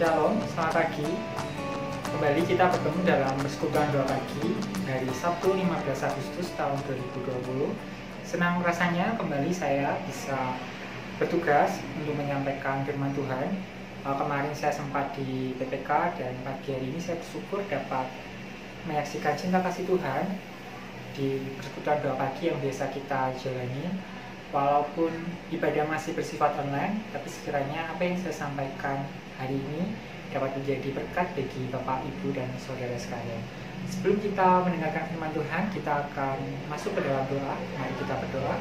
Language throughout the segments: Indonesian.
Shalom, selamat pagi. Kembali kita bertemu dalam persekutuan doa pagi hari Sabtu 15 Agustus tahun 2020. Senang rasanya kembali saya bisa bertugas untuk menyampaikan firman Tuhan. Kemarin saya sempat di PPK dan pagi hari ini saya bersyukur dapat menyaksikan cinta kasih Tuhan di persekutuan doa pagi yang biasa kita jalani. Walaupun ibadah masih bersifat online, tapi sekiranya apa yang saya sampaikan hari ini dapat menjadi berkat bagi Bapak, Ibu, dan saudara sekalian. Sebelum kita mendengarkan firman Tuhan, kita akan masuk ke dalam doa. Mari kita berdoa.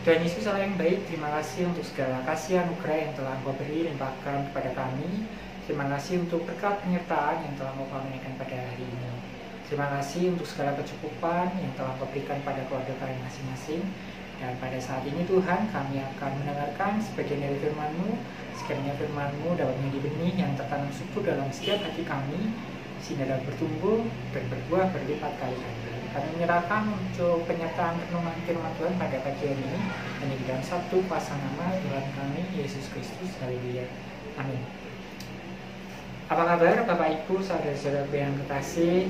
Tuhan Yesus Allah yang baik, terima kasih untuk segala kasih anugerah yang telah Engkau beri limpahkan kepada kami. Terima kasih untuk berkat penyertaan yang telah Engkau berikan pada hari ini. Terima kasih untuk segala kecukupan yang telah Engkau berikan pada keluarga kami masing-masing. Dan pada saat ini Tuhan, kami akan mendengarkan sebagian dari firman-Mu. Sekiranya firman-Mu dapat menjadi benih yang tertanam subur dalam setiap hati kami, sehingga dapat bertumbuh dan berbuah berlipat kali ganda. Kami menyerahkan untuk penyertaan renungan firman Tuhan pada pagi hari ini, hanya di dalam satu kuasa nama Tuhan kami, Yesus Kristus. Haleluya. Amin. Apa kabar Bapak Ibu, saudara-saudara yang kekasih?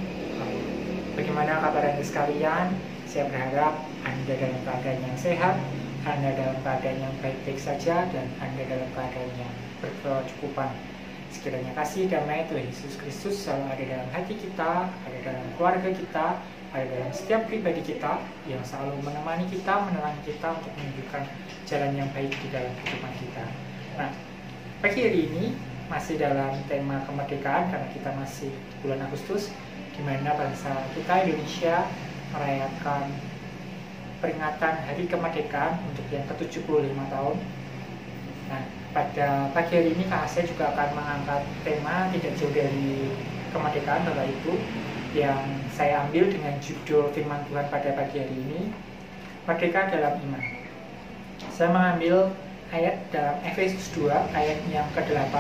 Bagaimana kabar Anda sekalian? Saya berharap Anda dalam keadaan yang sehat, Anda dalam keadaan yang baik-baik saja, dan Anda dalam keadaan yang berkecukupan. Sekiranya kasih damai Tuhan Yesus Kristus selalu ada dalam hati kita, ada dalam keluarga kita, ada dalam setiap pribadi kita, yang selalu menemani kita, menerangi kita untuk menunjukkan jalan yang baik di dalam kehidupan kita. Nah, pagi hari ini masih dalam tema kemerdekaan, karena kita masih bulan Agustus, di mana bangsa kita Indonesia merayakan peringatan Hari Kemerdekaan untuk yang ke-75 tahun. Nah, pada pagi hari ini saya juga akan mengangkat tema tidak jauh dari kemerdekaan Bapak Ibu, yang saya ambil dengan judul firman Tuhan pada pagi hari ini, Merdeka dalam Iman. Saya mengambil ayat dalam Efesus 2 ayat yang ke-8.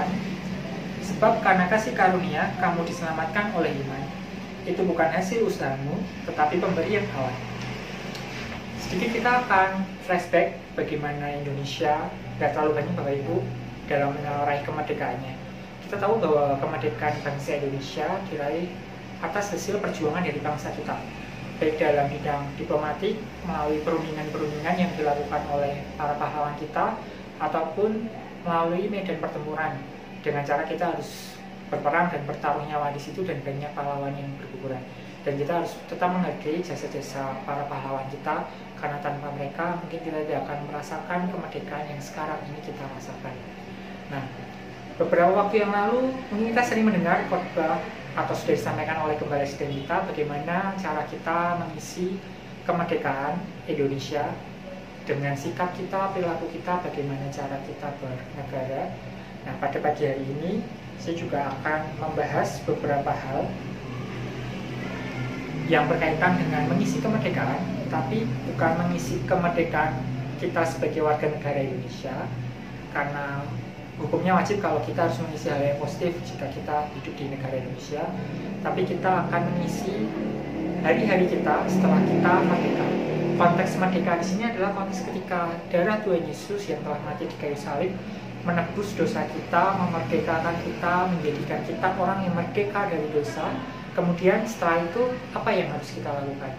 Sebab karena kasih karunia kamu diselamatkan oleh iman. Itu bukan hasil usahamu, tetapi pemberian Allah. Sedikit kita akan flashback bagaimana Indonesia, gak terlalu banyak Bapak Ibu, dalam meraih kemerdekaannya. Kita tahu bahwa kemerdekaan bangsa Indonesia diraih atas hasil perjuangan dari bangsa kita, baik dalam bidang diplomatik, melalui perundingan-perundingan yang dilakukan oleh para pahlawan kita, ataupun melalui medan pertempuran, dengan cara kita harus berperang dan bertaruh nyawa di situ, dan banyak pahlawan yang berguguran. Dan kita harus tetap menghargai jasa-jasa para pahlawan kita, karena tanpa mereka mungkin kita tidak akan merasakan kemerdekaan yang sekarang ini kita rasakan. Nah, beberapa waktu yang lalu mungkin kita sering mendengar khotbah atau sudah disampaikan oleh Gembala Sidang kita bagaimana cara kita mengisi kemerdekaan Indonesia dengan sikap kita, perilaku kita, bagaimana cara kita bernegara. Nah, pada pagi hari ini saya juga akan membahas beberapa hal yang berkaitan dengan mengisi kemerdekaan, tapi bukan mengisi kemerdekaan kita sebagai warga negara Indonesia, karena hukumnya wajib kalau kita harus mengisi hal yang positif jika kita hidup di negara Indonesia, tapi kita akan mengisi hari-hari kita setelah kita merdeka. Konteks merdeka di sini adalah konteks ketika darah Tuhan Yesus yang telah mati di kayu salib menebus dosa kita, memerdekakan kita, menjadikan kita orang yang merdeka dari dosa. Kemudian setelah itu apa yang harus kita lakukan?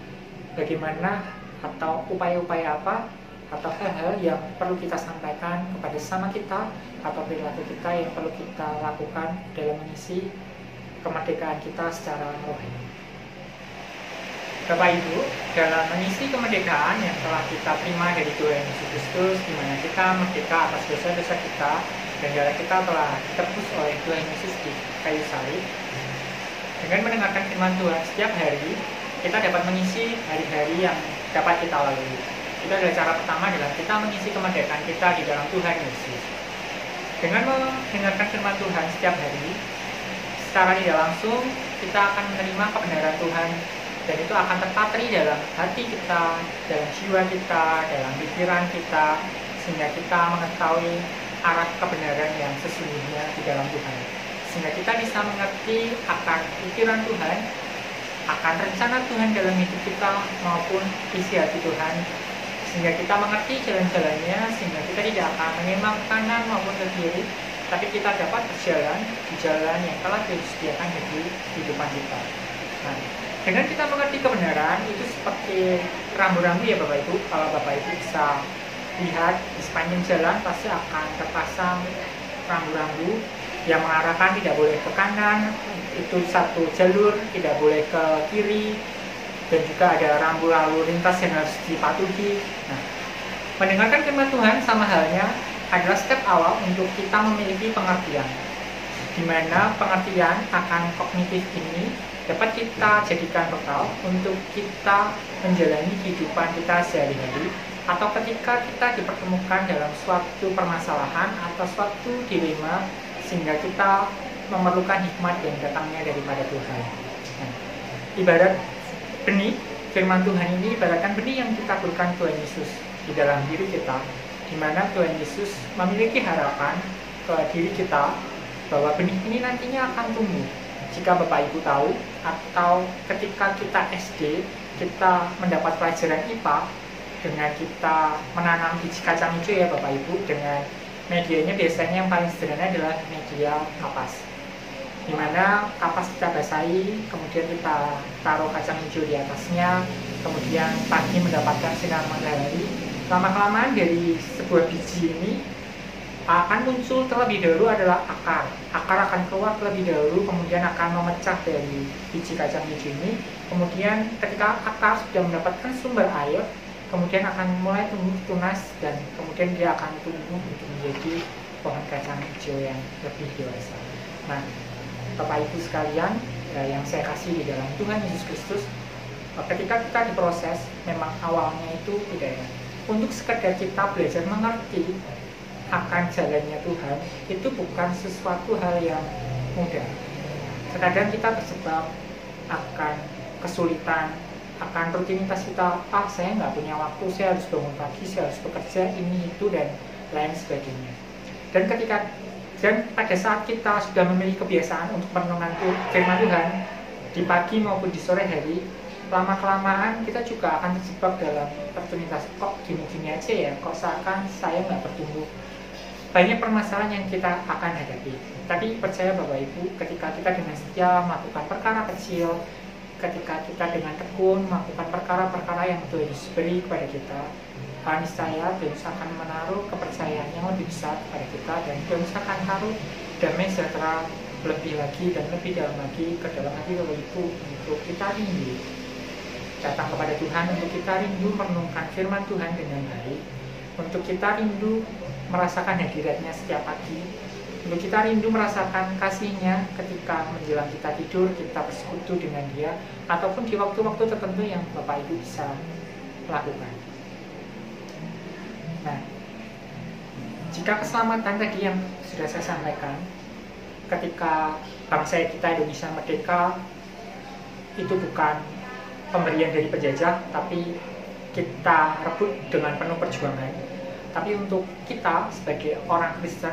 Bagaimana atau upaya-upaya apa atau hal-hal yang perlu kita sampaikan kepada sesama kita atau perilaku kita yang perlu kita lakukan dalam mengisi kemerdekaan kita secara rohani. Bapak Ibu, dalam mengisi kemerdekaan yang telah kita terima dari Tuhan Yesus Kristus, di mana kita merdeka atas dosa-dosa kita, dan darah kita telah ditebus oleh Tuhan Yesus di kayu salib. Dengan mendengarkan firman Tuhan setiap hari, kita dapat mengisi hari-hari yang dapat kita lalui. Itu adalah cara pertama, adalah kita mengisi kemerdekaan kita di dalam Tuhan Yesus. Dengan mendengarkan firman Tuhan setiap hari, secara tidak langsung kita akan menerima kebenaran Tuhan, dan itu akan terpatri dalam hati kita, dalam jiwa kita, dalam pikiran kita, sehingga kita mengetahui arah kebenaran yang sesungguhnya di dalam Tuhan. Sehingga kita bisa mengerti akan pikiran Tuhan, akan rencana Tuhan dalam hidup kita maupun isi hati Tuhan, sehingga kita mengerti jalan-jalannya, sehingga kita tidak akan menyimak kanan maupun ke kiri, tapi kita dapat berjalan di jalan yang telah disediakan bagi kehidupan kita. Nah, dengan kita mengerti kebenaran itu seperti rambu-rambu ya Bapak Ibu. Kalau Bapak Ibu bisa lihat di sepanjang jalan pasti akan terpasang rambu-rambu yang mengarahkan tidak boleh ke kanan, itu satu jalur, tidak boleh ke kiri, dan juga ada rambu lalu lintas yang harus dipatuhi. Nah, mendengarkan firman Tuhan sama halnya adalah step awal untuk kita memiliki pengertian, di mana pengertian akan kognitif ini dapat kita jadikan bekal untuk kita menjalani kehidupan kita sehari-hari, atau ketika kita dipertemukan dalam suatu permasalahan atau suatu dilema sehingga kita memerlukan hikmat yang datangnya daripada Tuhan. Nah, ibarat benih, firman Tuhan ini ibaratkan benih yang ditaburkan Tuhan Yesus di dalam diri kita, di mana Tuhan Yesus memiliki harapan ke diri kita bahwa benih ini nantinya akan tumbuh. Jika Bapak Ibu tahu, atau ketika kita SD, kita mendapat pelajaran IPA dengan kita menanam biji kacang hijau ya Bapak Ibu, dengan medianya biasanya yang paling sederhana adalah media kapas, di mana kapas kita basahi, kemudian kita taruh kacang hijau di atasnya, kemudian pagi mendapatkan sinar matahari. Lama-kelamaan dari sebuah biji ini akan muncul terlebih dahulu adalah akar. Akar akan keluar terlebih dahulu, kemudian akan memecah dari biji kacang hijau ini. Kemudian ketika akar sudah mendapatkan sumber air, kemudian akan mulai tumbuh tunas, dan kemudian dia akan tumbuh untuk menjadi pohon kacang hijau yang lebih dewasa. Nah, Bapak Ibu sekalian yang saya kasih di dalam Tuhan Yesus Kristus, ketika kita diproses, memang awalnya itu tidak enak. Untuk sekedar kita belajar mengerti akan jalannya Tuhan, itu bukan sesuatu hal yang mudah. Terkadang kita terjebak akan kesulitan, akan rutinitas kita, saya nggak punya waktu, saya harus bangun pagi, saya harus bekerja, ini, itu, dan lain sebagainya. Dan pada saat kita sudah memiliki kebiasaan untuk merenungkan firman Tuhan di pagi maupun di sore hari, lama-kelamaan kita juga akan terjebak dalam rutinitas. Kok gini-gini aja ya, kok seakan saya nggak bertumbuh. Banyak permasalahan yang kita akan hadapi. Tapi percaya Bapak Ibu, ketika kita dengan setia melakukan perkara kecil, ketika kita dengan tekun melakukan perkara-perkara yang Tuhan Yesus beri kepada kita, niscaya Tuhan Yesus akan menaruh kepercayaan yang lebih besar kepada kita, dan Tuhan Yesus akan taruh damai sejahtera lebih lagi dan lebih dalam lagi ke dalam hati Bapak Ibu, untuk kita rindu datang kepada Tuhan, untuk kita rindu merenungkan firman Tuhan dengan baik, untuk kita rindu merasakan hadiratnya setiap pagi, untuk kita rindu merasakan kasihnya ketika menjelang kita tidur, kita bersekutu dengan dia, ataupun di waktu-waktu tertentu yang Bapak Ibu bisa lakukan. Nah, jika keselamatan tadi yang sudah saya sampaikan, ketika bangsa kita Indonesia merdeka, itu bukan pemberian dari penjajah, tapi kita rebut dengan penuh perjuangan. Tapi untuk kita sebagai orang Kristen,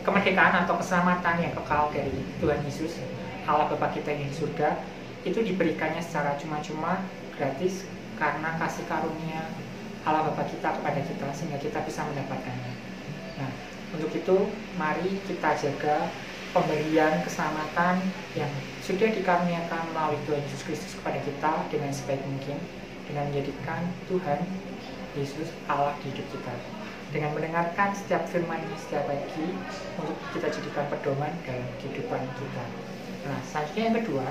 kemerdekaan atau keselamatan yang kekal dari Tuhan Yesus, Allah Bapa kita yang di surga, itu diberikannya secara cuma-cuma, gratis, karena kasih karunia Allah Bapa kita kepada kita, sehingga kita bisa mendapatkannya. Nah, untuk itu mari kita jaga pemberian keselamatan yang sudah dikaruniakan melalui Tuhan Yesus Kristus kepada kita dengan sebaik mungkin, dengan menjadikan Tuhan Yesus Allah di hidup kita, dengan mendengarkan setiap firman-Nya setiap pagi untuk kita jadikan pedoman dalam kehidupan kita. Nah, selanjutnya yang kedua,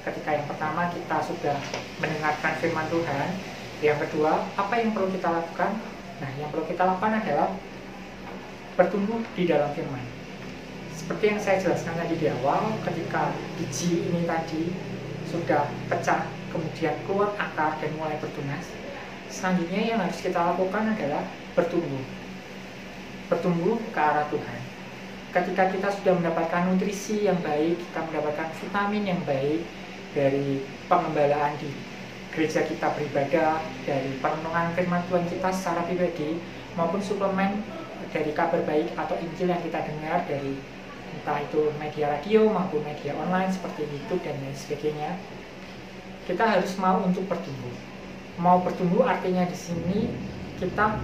ketika yang pertama kita sudah mendengarkan firman Tuhan, yang kedua, apa yang perlu kita lakukan? Nah, yang perlu kita lakukan adalah bertumbuh di dalam firman. Seperti yang saya jelaskan tadi di awal, ketika biji ini tadi sudah pecah, kemudian keluar akar dan mulai bertunas, selanjutnya yang harus kita lakukan adalah bertumbuh ke arah Tuhan. Ketika kita sudah mendapatkan nutrisi yang baik, kita mendapatkan vitamin yang baik dari pengembalaan di gereja kita beribadah, dari perenungan firman Tuhan kita secara pribadi, maupun suplemen dari kabar baik atau Injil yang kita dengar dari entah itu media radio maupun media online seperti YouTube dan lain sebagainya, kita harus mau untuk bertumbuh. Mau bertumbuh artinya di sini kita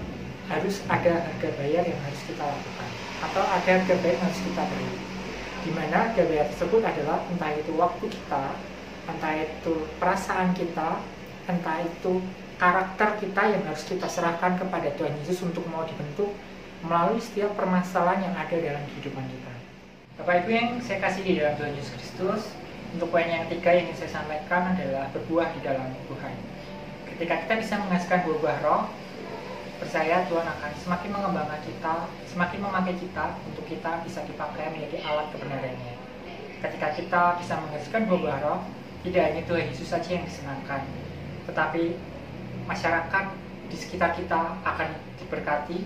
harus ada harga bayar yang harus kita lakukan, atau ada harga bayar yang harus kita beri, di mana harga bayar tersebut adalah entah itu waktu kita, entah itu perasaan kita, entah itu karakter kita yang harus kita serahkan kepada Tuhan Yesus untuk mau dibentuk melalui setiap permasalahan yang ada dalam kehidupan kita. Bapak Ibu yang saya kasih di dalam Tuhan Yesus Kristus, untuk poin yang ketiga yang ingin saya sampaikan adalah berbuah di dalam Tuhan. Ketika kita bisa menghasilkan buah-buah roh, percaya Tuhan akan semakin mengembangkan kita, semakin memakai kita untuk kita bisa dipakai menjadi alat kebenarannya. Ketika kita bisa menghasilkan buah-buah roh, tidak hanya Tuhan Yesus saja yang disenangkan, tetapi masyarakat di sekitar kita akan diberkati,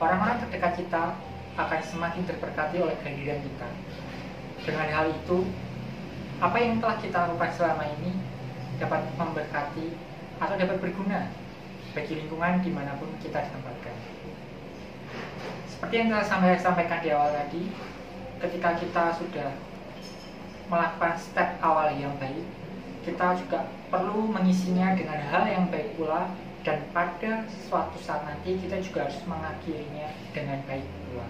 orang-orang terdekat kita akan semakin terberkati oleh kehadiran kita. Dengan hal itu, apa yang telah kita lakukan selama ini dapat memberkati atau dapat berguna bagi lingkungan dimanapun kita ditempatkan. Seperti yang telah saya sampaikan di awal tadi, ketika kita sudah melakukan step awal yang baik, kita juga perlu mengisinya dengan hal yang baik pula, dan pada suatu saat nanti kita juga harus mengakhirinya dengan baik pula.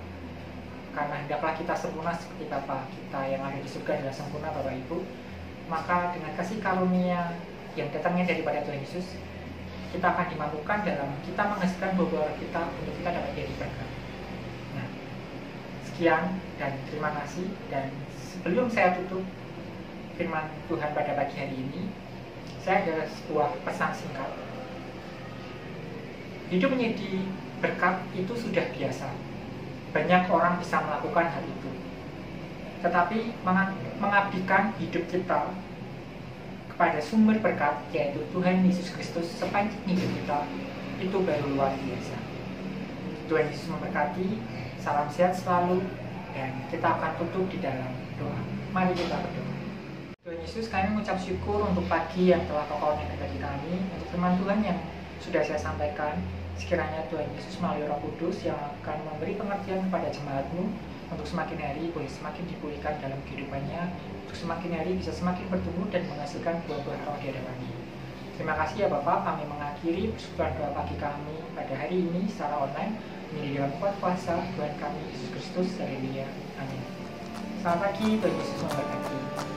Karena hendaklah kita sempurna seperti Bapa kita yang ada di surga adalah sempurna, Bapak Ibu. Maka dengan kasih karunia yang datangnya daripada Tuhan Yesus, kita akan dimampukan dalam kita menghasilkan buah-buah kita untuk kita dapat jadi berkat. Nah, sekian dan terima kasih. Dan sebelum saya tutup firman Tuhan pada pagi hari ini, saya ada sebuah pesan singkat. Hidup menjadi berkat itu sudah biasa. Banyak orang bisa melakukan hal itu. Tetapi mengabdikan hidup kita kepada sumber berkat, yaitu Tuhan Yesus Kristus sepanjang hidup kita, itu baru luar biasa. Tuhan Yesus memberkati, salam sehat selalu, dan kita akan tutup di dalam doa. Mari kita berdoa. Tuhan Yesus, kami mengucap syukur untuk pagi yang telah Kau karuniakan bagi kami, untuk firman Tuhan yang sudah saya sampaikan. Sekiranya Tuhan Yesus melalui Roh Kudus yang akan memberi pengertian kepada jemaat-Mu untuk semakin hari boleh semakin dipulihkan dalam kehidupannya, untuk semakin hari bisa semakin bertumbuh dan menghasilkan buah-buah roh di hadapan-Mu. Terima kasih ya Bapak, kami mengakhiri persekutuan doa pagi kami pada hari ini secara online menjadi dalam kuat kuasa Tuhan kami Yesus Kristus. Haleluya. Amin. Selamat pagi, Tuhan Yesus memberkati.